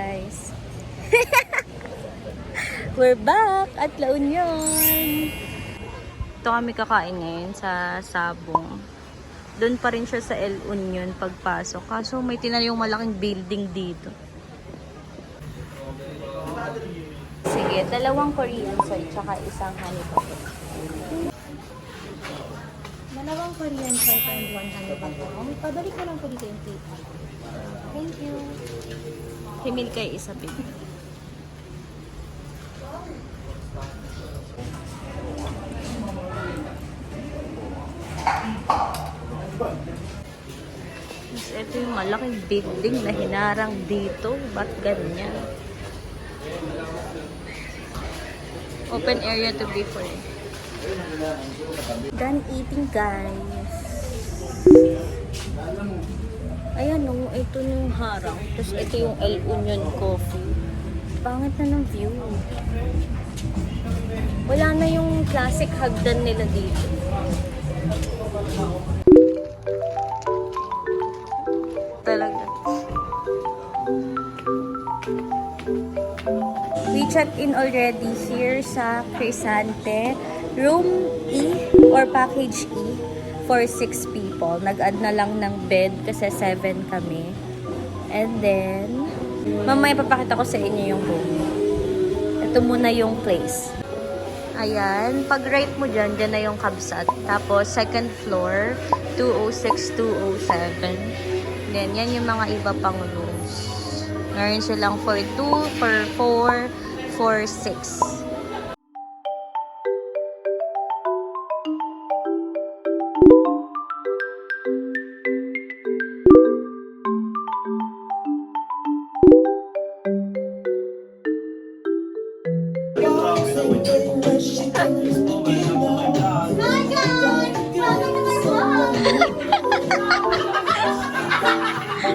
guys. We're back at La Union. Ito kami kakain ngayon sa Sabong. Doon pa rin siya sa El Union pagpasok. Kaso may tinanong malaking building dito. Sige, 2 Korean soy tsaka isang honey butter. 2 Korean soy and 1 honey butter. Pabalik ko lang po dito yung tita. Thank you. Himil kay Isabel. Ito yung malaking building na hinarang dito. Ba't ganyan? Open area to be for. Done eating, guys. Ayan o, ito yung harang. Tapos ito yung El Union Coffee. Pangit na ng view. Wala na yung classic hagdan nila dito. Talaga. We checked in already here sa Crisante. Room E or package E for 6 people. Nag-add na lang ng bed kasi 7 kami. And then, mamaya papakita ko sa inyo yung room. Ito muna yung place. Ayan, pag right mo dyan, dyan na yung kabsat. Tapos, second floor, 206, 207. Then, yan yung mga iba pang rooms. Meron silang for 2, for 4, for 6.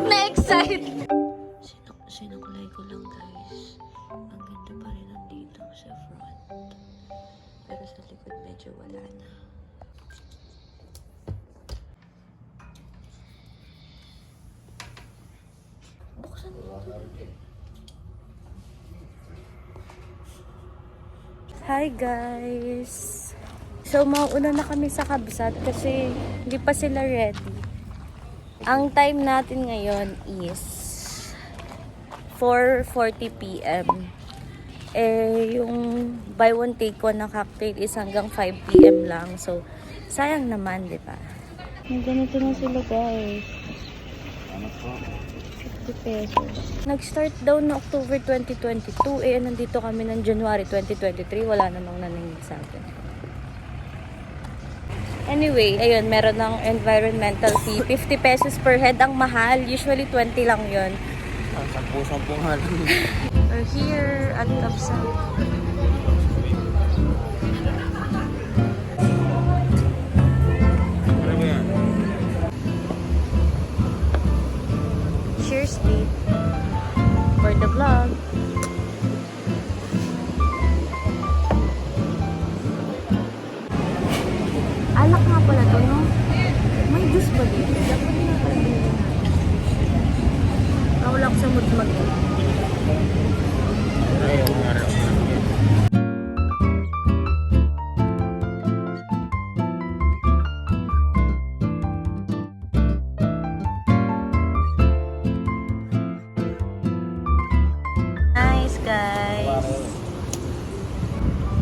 Na-excite! Sinukulay ko lang, guys. Ang ganda pa rin nandito sa front. Pero sa likod medyo wala na. Buksan dito. Hi, guys! So, mauna na kami sa kabsat kasi hindi pa sila ready. Ang time natin ngayon is 4:40 PM. Yung buy one take one na cocktail is hanggang 5 PM lang. So, sayang naman, di ba? May ganito na sila, guys. 50 pesos. Nag-start daw na October 2022. Nandito kami ng January 2023. Wala namang naningil sa atin. Anyway, ayun, meron ng environmental fee. 50 pesos per head ang mahal. Usually 20 lang yun. 10 nga lang. We're here at Kapsan. Ano ba yan? Cheers, babe. For the vlog. Alak nga pala to, no? May juice ba dito? Dapat na pala dito natin. Wala ko sa mood mag Ayaw nga rin. Nice, guys.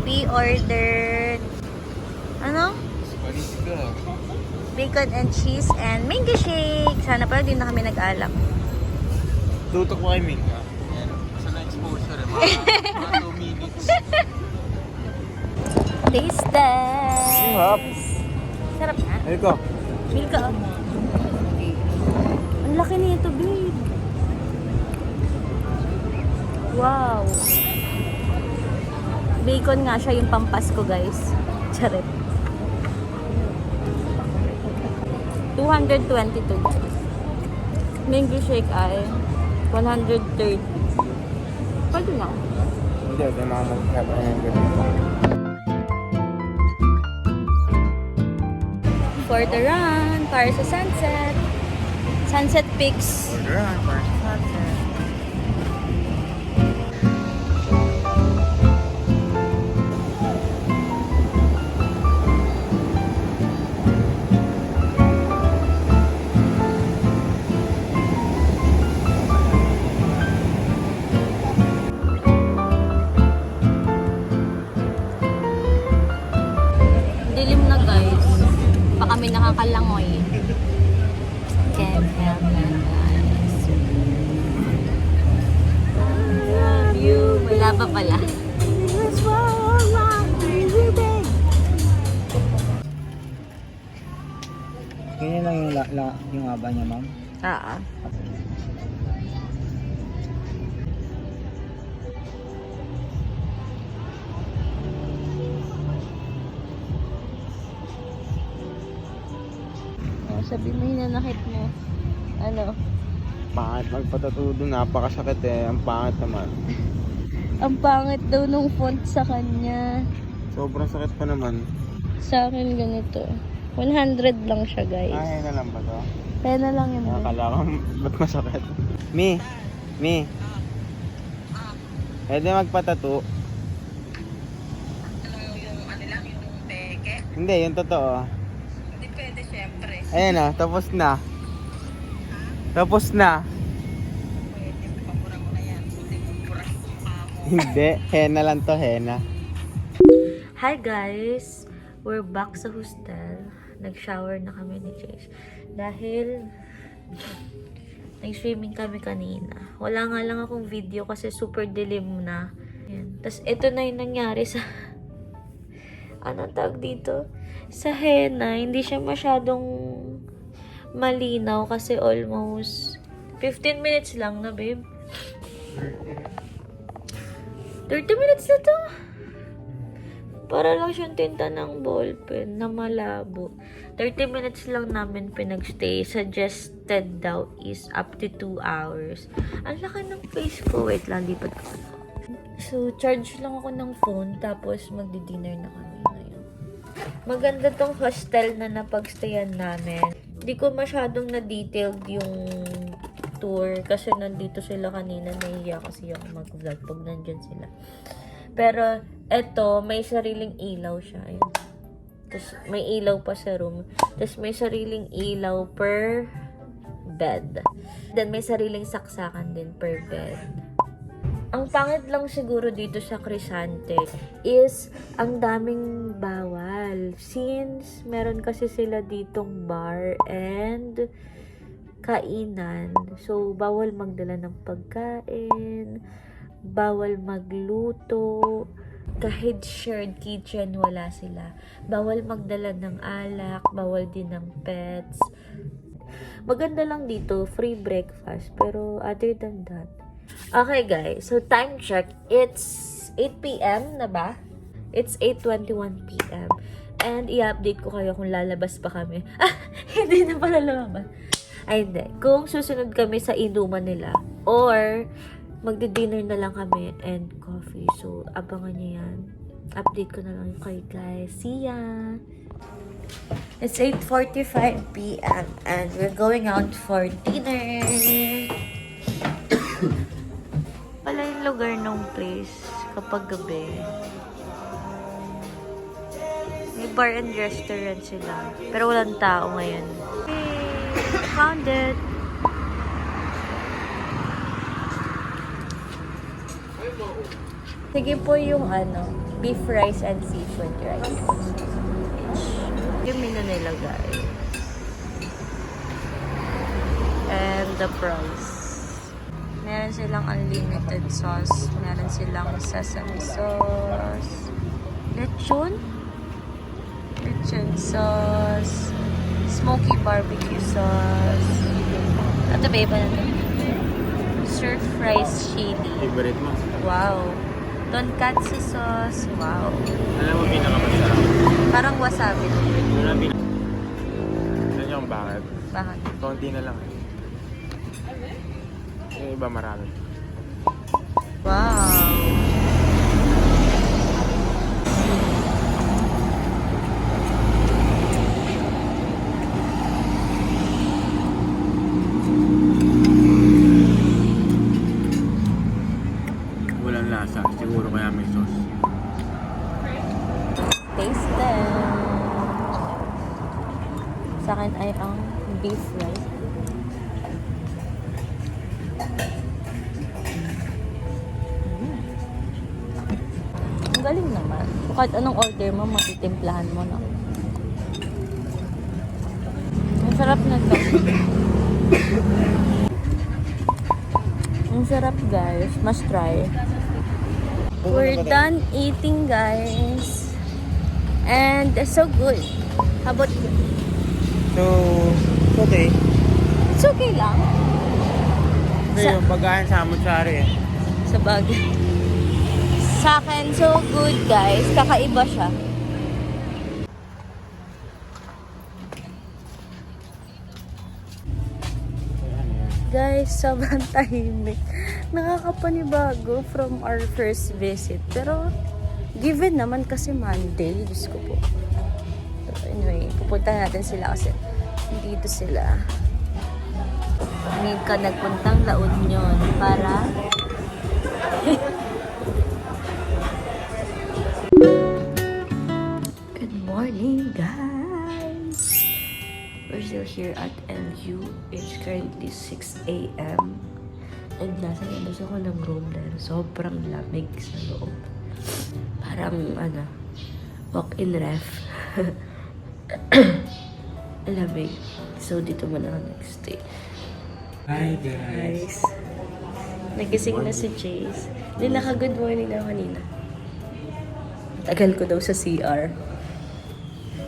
We ordered ano? Bacon and cheese and mango shake. Sana pala din na kami nag-alak. Tutok mo kay Minka. Sa na-exposure eh. Mga 2 minutes. Taste test! Sarap. Sarap na? Ayoko. Milka. Ang laki nito, babe. Wow. Bacon nga siya yung pampasko, guys. Charet. 222. Mango shake ay 130. Pwede na. Hindi, ito na mag-have ang ganito. For the run, para sa sunset. Sunset pics. For the run, para sa sunset. Can't help it, guys. I love you. Wala pa pala. Ganyan lang yung haba niya, ma'am. Oo. Sabi mo hinanakit mo. Ano? Pangit magpatattoo doon, napakasakit eh. Ang pangit naman. Ang pangit daw nung font sa kanya. Sobrang sakit pa naman. Sa akin ganito. 100 lang siya, guys. Ay, na lang ba to? Pena lang yun. Nakakala ko, ba't masakit? Mi! Pwede magpatattoo? Yung ano lang, yung peke. Hindi, yung totoo. Hindi pwede, syempre. Ayan na, tapos na. Tapos na. Pwede, papura mo na yan. Hindi mo pura yung mukha mo. Hindi, henna lang to, henna. Hi guys! We're back sa hostel. Nag-shower na kami ni Chase. Dahil nag-swimming kami kanina. Wala nga lang akong video kasi super dilim na. Yan. Tapos ito na yung nangyari sa anong tawag dito? Sa henna, hindi siya masyadong malinaw kasi almost 15 minutes lang na, babe. 30 minutes na to. Para lang siyang tinta ng ballpen na malabo. 30 minutes lang namin pinagstay. Suggested daw is up to 2 hours. Ang laki ng face ko. Wait lang, lipat ko. So, charge lang ako ng phone. Tapos, magdi-dinner na kami ngayon. Maganda tong hostel na napagstayan namin. Hindi ko masyadong na-detailed yung tour. Kasi nandito sila kanina. Nahiya kasi ako mag-vlog pag nandyan sila. Pero, eto, may sariling ilaw siya. Ayan. Tapos, may ilaw pa sa room. Tapos, may sariling ilaw per bed. Then, may sariling saksakan din per bed. Ang pangit lang siguro dito sa Crisante is ang daming bawal. Since, meron kasi sila ditong bar and kainan. So, bawal magdala ng pagkain. Bawal magluto. Kahit shared kitchen, wala sila. Bawal magdala ng alak. Bawal din ng pets. Maganda lang dito, free breakfast. Pero other than that. Okay guys, so time check. It's 8 p.m. na ba? It's 8:21 p.m. And i-update ko kayo kung lalabas pa kami. Hindi na pala lumabas. Ay, hindi. Kung susunod kami sa inuman nila. Or magdi-dinner na lang kami and coffee. So, abangan nyo yan. Update ko na lang kayo guys. See ya! It's 8:45 p.m. and we're going out for dinner. Pala yung lugar ng place kapag gabi. May bar and restaurant sila. Pero walang tao ngayon. Hey! Found it! Sige po yung beef rice and seafood rice. Yung menu nila guys. And the price. Meron silang unlimited sauce. Meron silang sesame sauce. Lechon? Lechon sauce. Smoky barbecue sauce. Ito ba iba natin? Stir fried chili. Favorite mo? Wow. Tonkatsu sauce. Wow. Alam mo pinakamasarap? Parang wasabi. Yun ang Alam niyo kung bakit? Bakit? Konti na lang eh. Yung iba marami. Wow. Walang lasa. Siguro kaya may sauce. Taste them. Sa akin ay ang beef rice. Ang galing naman. Kahit anong order mo, matitimplahan mo na. Sarap na to. Ang sarap guys. Must try. We're done eating guys. And so good. How about you? So, okay. It's okay lang. Ito yung pagkain sa Amutsari eh. Sa bagay. Sa akin, so good guys. Kakaiba siya. Guys, sobrang tahimik. Nakakapanibago from our first visit. Pero, given naman kasi Monday. Diyos ko po. So, anyway, pupunta natin sila kasi dito sila. May ka nagpuntang La Union para Good morning, guys! We're still here at LU. It's currently 6 a.m. And nasa labas ako ng room dahil sobrang lamig sa loob. Parang, walk-in ref. Lamig. So, dito muna ako nag-stay. Hi guys. Nagising na si Chase. Hindi, naka-good morning na kanina. Tagal ko daw sa CR.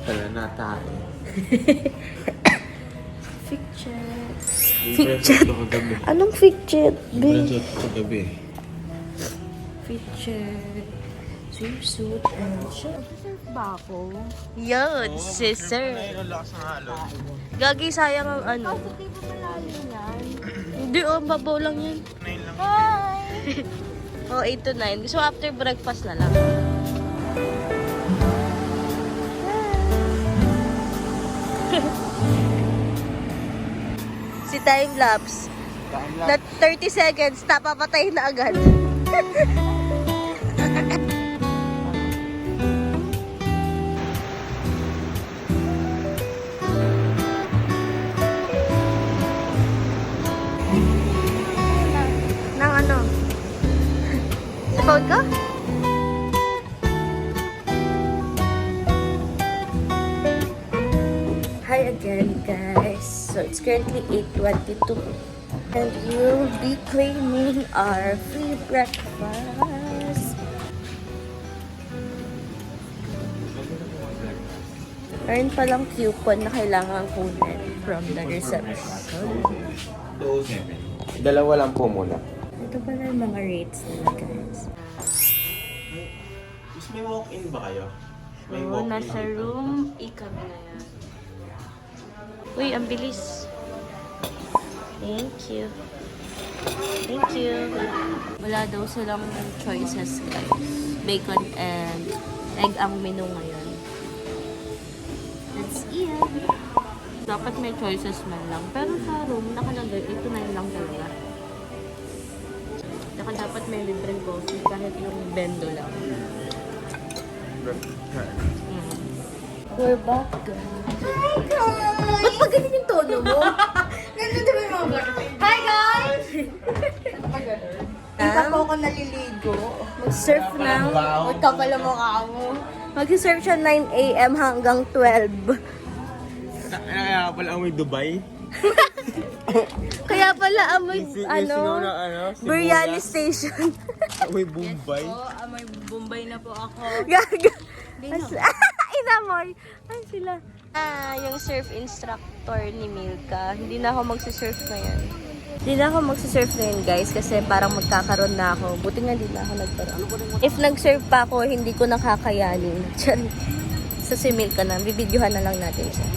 Wala na tayo. Fichet. Fichet? Anong fichet, babe? Kagabi. Fichet. Swimsuit and shirt. Surf ba ako? Yun, sister. Relax na halo. Gagi, sayang ang ano. Hindi mo malalim yan. Hindi, babaw lang yan. Hi! Oh, 8 to 9. So, after breakfast na lang. Si time-lapse. Na 30 seconds, napapatay na agad. Nang ano? Sa phone ko? Hi again, guys. So it's currently 8:22, and we'll be claiming our free breakfast. Meron palang coupon na kailangan kunin from the reception. Dalawa lang po muna. Ito pala yung mga rates nila, guys. Is may walk-in ba kayo? May So, walk-in nasa dito. room E kami ngayon. Uy, ang bilis. Thank you. Thank you. Wala daw silang choices, guys. Bacon and egg ang menu ngayon. Let's eat. Dapat may choices man lang. Pero sa room, nakalagay, ito na yun lang talaga. Saka dapat may libreng coffee kahit yung bendo lang. We're back, guys. Hi guys! Ba't pa ganun yung tono mo? Nandito ba yung mga girlfriend? Hi guys! Hindi pa po ako naliligo. Mag-surf na. Huwag ka pala mukha mo. Mag-surf siya 9 a.m. hanggang 12. Kaya pala amoy Dubai. Kaya pala amoy, Singaw na biryani sibuyas. station. Amoy Bombay. May Bombay na po ako. Gaga. Inamoy. Ay sila. Yung surf instructor ni Milka. Hindi na ako magsisurf ngayon. Hindi na ako magsisurf ngayon, guys, kasi parang magkakaroon na ako. Buti nga hindi na ako nagkaroon. If nag-surf pa ako, hindi ko nakakayanin. Sa si Milka na. Bibidyohan na lang natin siya.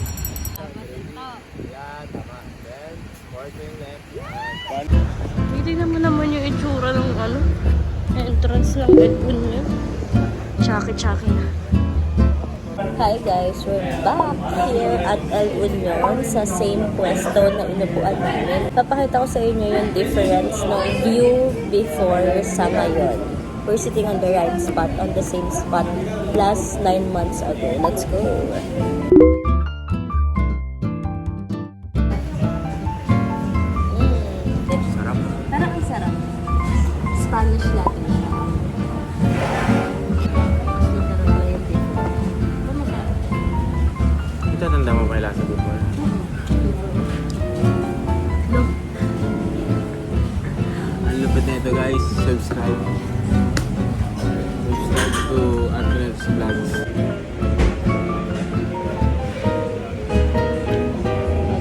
Hindi naman yung itsura ng entrance ng Edwin niya. Chaki-chaki na. Hi guys, we're back here at El Union sa same pwesto na inupuan namin. Papakita ko sa inyo yung difference ng view before sa ngayon. We're sitting on the right spot, on the same spot, last 9 months ago. Let's go! Sarap. Parang ang sarap. Spanish natin siya. Ito, tanda mo pa yung lasa before?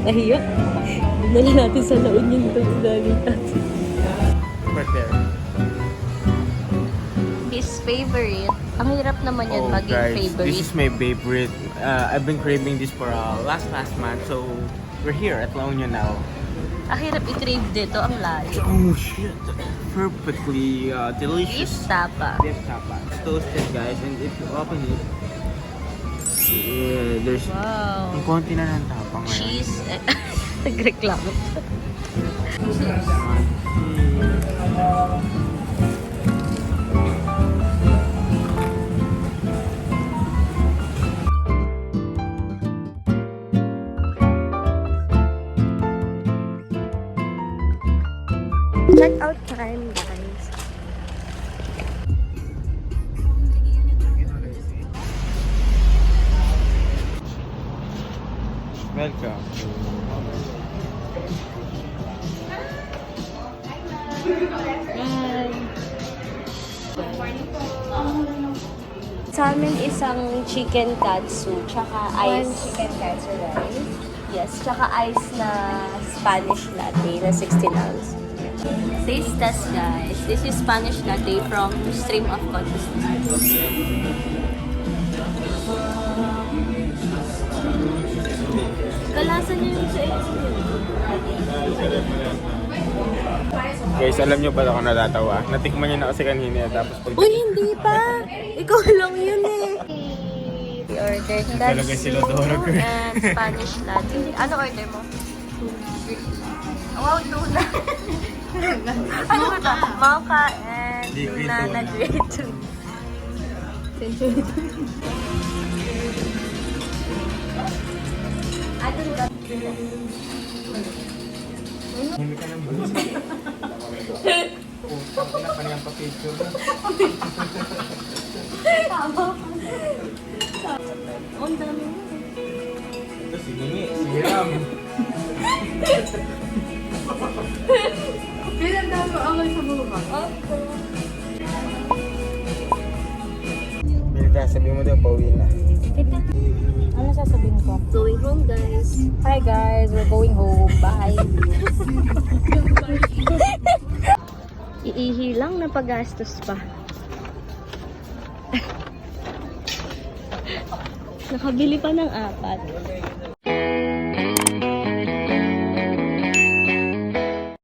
Nakakahiya. Dinala natin sa La Union ito. Right there. His favorite. Ang hirap naman yan maging guys, favorite. this is my favorite. I've been craving this for last month, so we're here at La Union now. Ang hirap i-crave dito. Ang layo. Oh shit! Perfectly Beef delicious. tapa. Beef tapa. It's toasted, guys, and if you open it, yeah, there's Wow. ang konti na ng tapa ngayon. Cheese. Nagreklamo. Check out time, guys. Welcome. Sa amin isang chicken katsu, tsaka ice. Chicken katsu rice? Yes, tsaka ice na Spanish latte na 16 ounce. Taste test, guys. This is Spanish latte from Stream of Consciousness. Kalasa niya yung sa Guys, alam nyo ba ako natatawa? Natikman niya na kasi kanina tapos pag... Uy, hindi pa! Ikaw lang yun eh! We ordered Talaga sila dorog. and Spanish latte. Ano order mo? Wow, tuna! Ano ba ito? Mocha and Liquid tuna tuna. na grade 2. Century 2. Ano ba? Hindi ka nang bulis. Pina pa niyang pa-picture na. Ang dami mo. Ito si Nini, si Ram. Pinagdaan ko awal sa buka. Bilda, sabi mo daw, pauwi na. Ano sasabihin ko? Going home, guys. Hi, guys. We're going home. Bye. Iihi lang na paggastos pa. Nakabili pa ng 4.